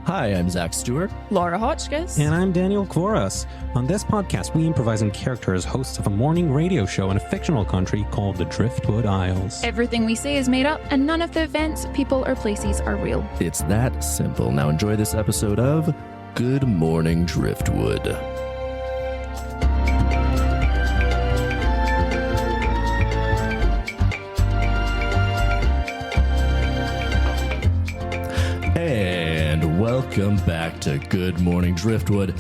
Hi, I'm Zach Stewart. Laura Hotchkiss. And I'm Daniel Kvoras. On this podcast, we improvise in character as hosts of a morning radio show in a fictional country called the Driftwood Isles. Everything we say is made up, and none of the events, people, or places are real. It's that simple. Now enjoy this episode of Good Morning Driftwood. And welcome back to Good Morning Driftwood.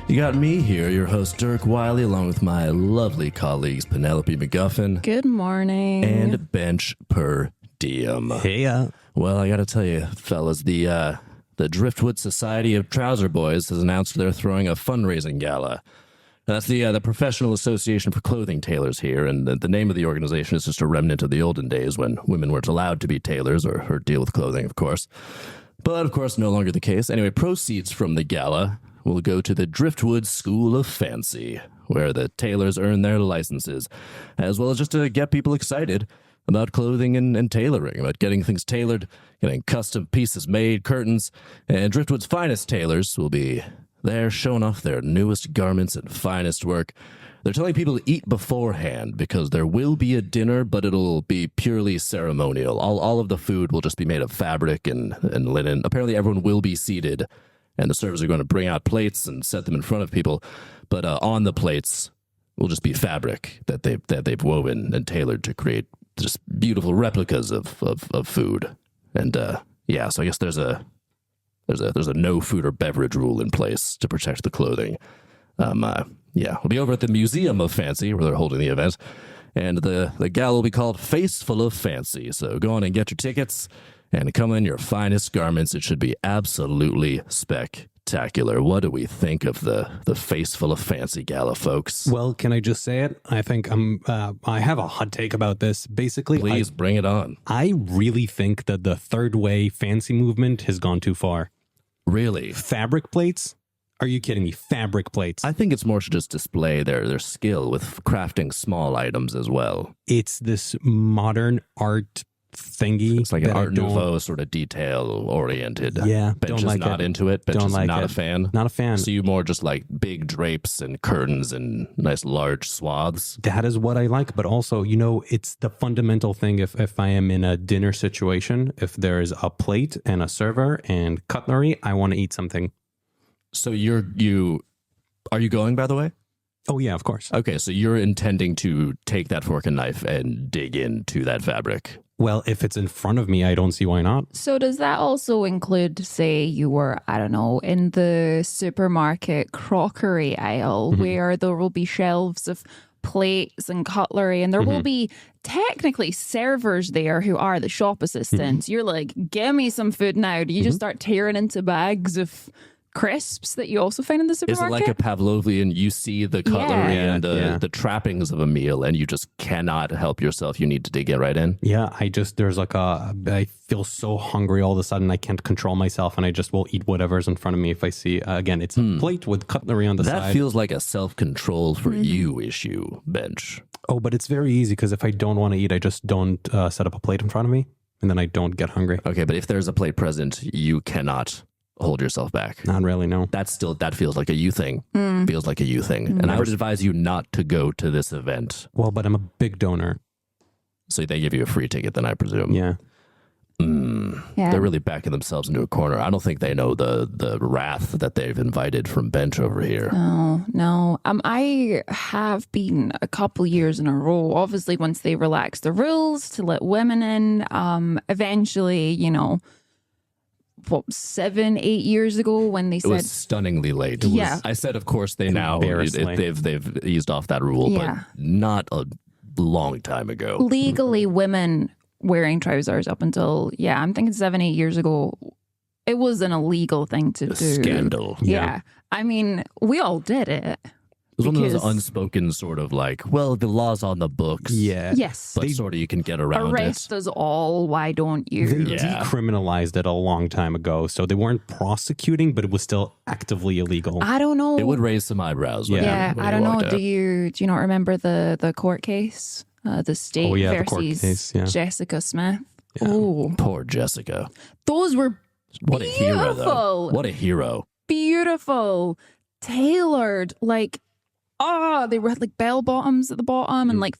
You got me here, your host Dirk Wiley, along with my lovely colleagues Penelope MacGuffin. Good morning. And Bench PerDiem. Hey, Well, I got to tell you, fellas, the Driftwood Society of Trouser Boys has announced they're throwing a fundraising gala. That's the Professional Association for Clothing Tailors here, and the name of the organization is just a remnant of the olden days when women weren't allowed to be tailors or deal with clothing, of course. But, of course, no longer the case. Anyway, proceeds from the gala will go to the Driftwood School of Fancy, where the tailors earn their licenses, as well as just to get people excited about clothing and tailoring, about getting things tailored, getting custom pieces made, curtains, and Driftwood's finest tailors will be there showing off their newest garments and finest work. They're telling people to eat beforehand because there will be a dinner, but it'll be purely ceremonial. All of the food will just be made of fabric and linen. Apparently everyone will be seated, and the servers are going to bring out plates and set them in front of people, but on the plates will just be fabric that they've woven and tailored to create just beautiful replicas of food. And so I guess there's a no food or beverage rule in place to protect the clothing. We'll be over at the Museum of Fancy where they're holding the event, and the gala will be called Face Full of Fancy. So go on and get your tickets and come in your finest garments. It should be absolutely spectacular. What do we think of the Face Full of Fancy gala, folks? well, can I just say it? I think I have a hot take about this. Basically, Please bring it on. I really think that the third way fancy movement has gone too far. Really? Fabric plates? Are you kidding me? Fabric plates. I think it's more to just display their skill with crafting small items as well. It's this modern art thingy. It's like an Art Nouveau sort of detail-oriented. Yeah, Bench don't is like not it. into it. Bench Don't is like not it. a fan. Not a fan. So you more just like big drapes and curtains and nice large swaths. That is what I like, but also, it's the fundamental thing. If I am in a dinner situation, if there's a plate and a server and cutlery, I want to eat something. So are you going, by the way? Oh yeah, of course. Okay, so you're intending to take that fork and knife and dig into that fabric. Well, if it's in front of me, I don't see why not. So does that also include, say, you were, I don't know, in the supermarket crockery aisle where there will be shelves of plates and cutlery, and there will be technically servers there who are the shop assistants. You're like, give me some food now. Do you just start tearing into bags of crisps that you also find in the Is it supermarket? like a Pavlovian, you see the cutlery Yeah. and the trappings of a meal and you just cannot help yourself? You need to dig it right in? Yeah, I feel so hungry all of a sudden. I can't control myself, and I just will eat whatever's in front of me. If I see, again, it's a plate with cutlery on the That side. feels like a self-control for you issue, Bench. Oh, but it's very easy because if I don't want to eat, I just don't set up a plate in front of me, and then I don't get hungry. Okay, but if there's a plate present, you cannot hold yourself back. Not really, no. That feels like a you thing. Feels like a you thing. And I would advise you not to go to this event. Well, but I'm a big donor. So they give you a free ticket then, I presume. Yeah. Yeah. They're really backing themselves into a corner. I don't think they know the wrath that they've invited from Bench over here. No. I have been a couple years in a row. Obviously, once they relaxed the rules to let women in, eventually, 7-8 years ago when they It said was stunningly late. Yeah. I said, of course, they've eased off that rule, Yeah. but not a long time ago. legally women wearing trousers up until I'm thinking 7-8 years ago, it was an illegal thing to A do. scandal. Yeah. I mean, we all did it. It was one of those Because- unspoken sort of like, well, the law's on the books. Yeah. Yes. But sort of you can get around Arrest us all. Why don't They you? Yeah. decriminalized it a long time ago. So they weren't prosecuting, but it was still actively illegal. I don't know. it. It would raise some eyebrows. When Yeah, you I don't know. walked out. Do you not remember the court case? The state the court versus case, yeah. Jessica Smith. Yeah. Oh, Poor Jessica. those were What a hero, though. Beautiful. What a hero. Beautiful, tailored, like, they were like bell bottoms at the bottom and like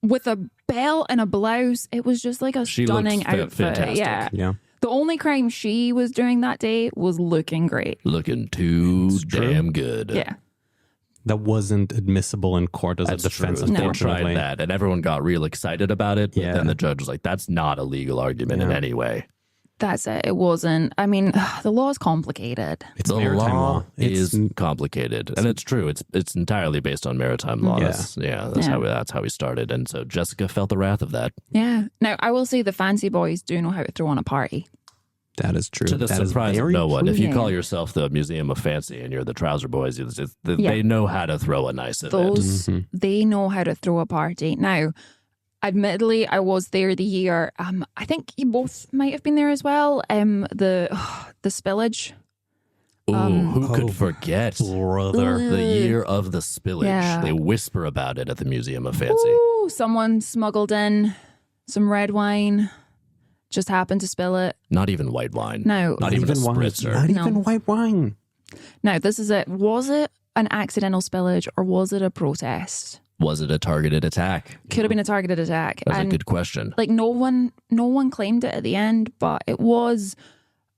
with a belt and a blouse. It was just like a She stunning looked outfit. fantastic. Yeah. Yeah. The only crime she was doing that day was looking great. Looking too damn good. Yeah. That wasn't admissible in court as That's a defense, true. They unfortunately. tried that, and everyone got real excited about it. But Yeah. then the judge was like, that's not a legal argument in Yeah. any way. That's it. It wasn't. I mean, the law is complicated. It's The maritime law. is complicated, and it's true. It's entirely based on maritime law. Yeah. That's how we started, and so Jessica felt the wrath of that. Yeah. Now, I will say the fancy boys do know how to throw on a party. That is true. To the That is surprise of very no one, if you true. call yourself the Museum of Fancy and you're the Trouser Boys, Yeah. they know how to throw a nice event. Those, they know how to throw a party. Now, admittedly, I was there the year. I think you both might have been there as well. The spillage. Ooh, who could forget? Brother. The year of the spillage. Yeah. They whisper about it at the Museum of Fancy. Ooh, someone smuggled in some red wine. Just happened to spill it. Not even white wine. No. Not even a wine. spritzer. Not No. even white wine. Now, this is it. Was it an accidental spillage or was it a protest? Was it a targeted attack? Could have been a targeted attack. That's a And good question. like no one claimed it at the end, but it was.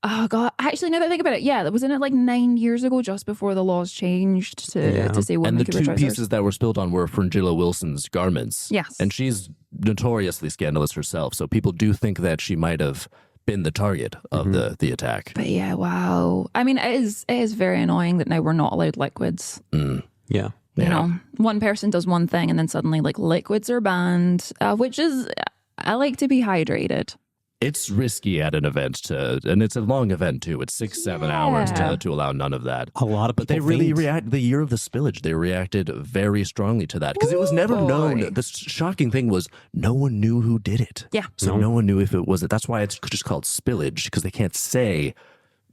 Oh God! Actually, now that I think about it, yeah, wasn't it like 9 years ago, just before the laws changed to say women And the could wear two trousers? pieces that were spilled on were Fringilla Wilson's garments. Yes. And she's notoriously scandalous herself, so people do think that she might have been the target of the attack. But yeah, wow. I mean, it is very annoying that now we're not allowed liquids. Yeah. You know, one person does one thing and then suddenly like liquids are banned, which is, I like to be hydrated. It's risky at an event and it's a long event too. It's 6-7 hours to allow none of that. A lot of people But they really faint. react. The year of the spillage, they reacted very strongly to that because it was never known. The shocking thing was no one knew who did it. Yeah. So no one knew if it was it. That's why it's just called spillage because they can't say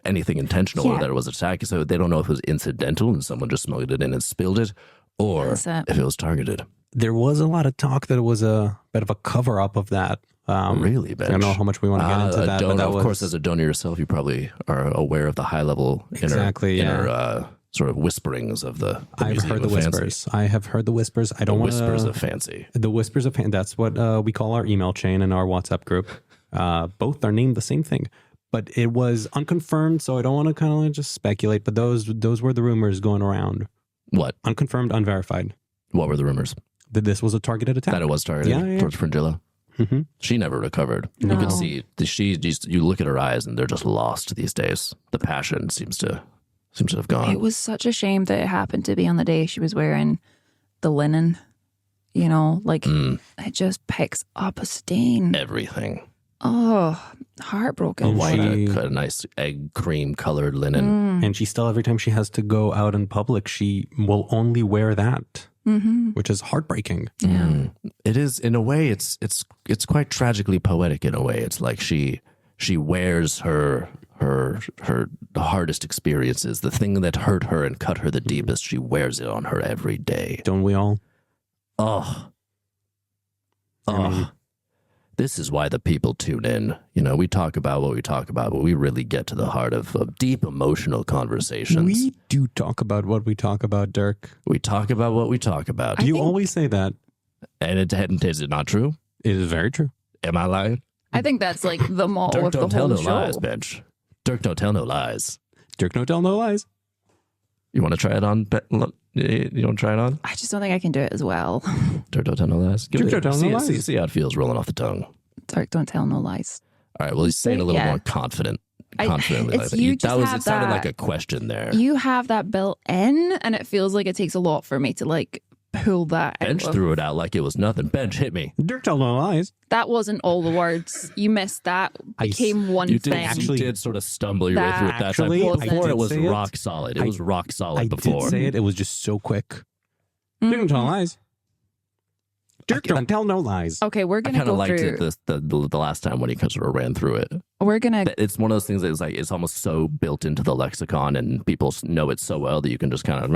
anything intentional or that it was an attack. So they don't know if it was incidental and someone just smuggled it in and spilled it, or That's it. if it was targeted. There was a lot of talk that it was a bit of a cover up of that. Really, I Bench? don't know how much we want to get into that. But that of was, course, as a donor yourself, you probably are aware of the high level inner sort of whisperings of the I've Museum heard the of Fancy. whispers. I have heard the whispers. I don't want Whispers of Fancy. The whispers of that's what we call our email chain and our WhatsApp group. Both are named the same thing, but it was unconfirmed. So I don't want to kind of just speculate. But those were the rumors going around. What? Unconfirmed, unverified. What were the rumers? That this was a targeted attack. That it was targeted Yeah. towards Fringilla. Mm-hmm. She never recovered. You can see you look at her eyes and they're just lost these days. The passion seems to have gone. It was such a shame that it happened to be on the day she was wearing the linen. You know, like it just picks up a stain. Everything. Oh, heartbroken. White, She- a nice egg cream colored linen. And she still, every time she has to go out in public, she will only wear that, which is heartbreaking. It is, in a way, it's quite tragically poetic. In a way, it's like she wears her hardest experiences, the thing that hurt her and cut her the deepest. She wears it on her every day. Don't we all? This is why the people tune in. You know, we talk about what we talk about, but we really get to the heart of deep emotional conversations. We do talk about what we talk about, Dirk. We talk about what we talk about. You always say that. And is it not true? It is very true. Am I lying? I think that's like the motto Dirk of the don't tell whole no show. lies, Bench. Dirk don't tell no lies. Dirk, no tell no lies. You want to try it on? You want to try it on? I just don't think I can do it as well. Dirk don't tell no lies. Dirk don't tell no lies. See how it feels rolling off the tongue. Dirk, don't tell no lies. All right. Well, he's saying it a little Yeah. more confidently. it's you just have It sounded that- like a question there. You have that built in, and it feels like it takes a lot for me to like pull that Bench out. of- threw it out like it was nothing. Bench hit me. Dirk tell no lies. That wasn't all the words. You missed that. Became one You thing. did sort of stumble your way That through it that actually time. wasn't- Before I it did was say it. rock solid. It was rock solid I before. did say it. It was just so quick. Dirk don't tell lies. Dirk don't tell no lies. Okay, we're I gonna kind of go liked through. it the last time when he sort of ran through it. We're gonna. It's one of those things that is like it's almost so built into the lexicon and people know it so well that you can just kind of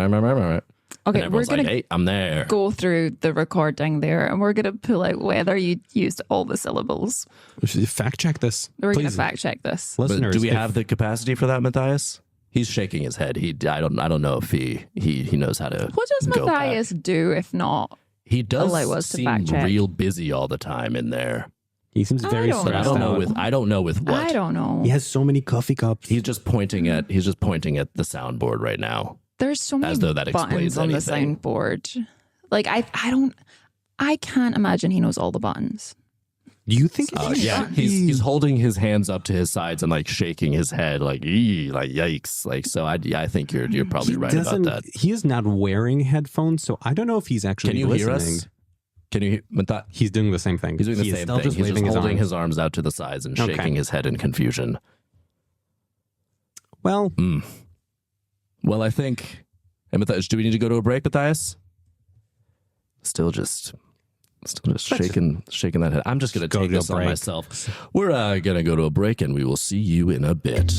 Okay, and we're everyone's going like, to hey, I'm there. go through the recording there and we're going to pull out whether you used all the syllables. Fact check this. We're going to Please. fact check this. But Listeners, do we if- have the capacity for that, Matthias? He's shaking his head. I don't know if he knows how to. What does go back. Matthias do if not? He does allow us to seem fact check? real busy all the time in there. He seems very don't But I stressed don't know out. with what. I don't know. He has so many coffee cups. He's just pointing at the soundboard right now. There's so many As though that buttons explains on anything. the soundboard. Like I can't imagine he knows all the buttons. Do you think? Yeah, he's holding his hands up to his sides and like shaking his head like yikes. Like so I think you're probably right about that. He is not wearing headphones, so I don't know if he's actually Can you listening. hear us? Can you hear He's doing the same thing. He's doing the He is same still thing. Just He's just waving holding his his arms out to the sides and Okay. shaking his head in confusion. Well, Well, I think. And Matthias, do we need to go to a break, Matthias? Still just shaking that head. I'm just gonna Go take to a this on break. myself. We're gonna go to a break, and we will see you in a bit.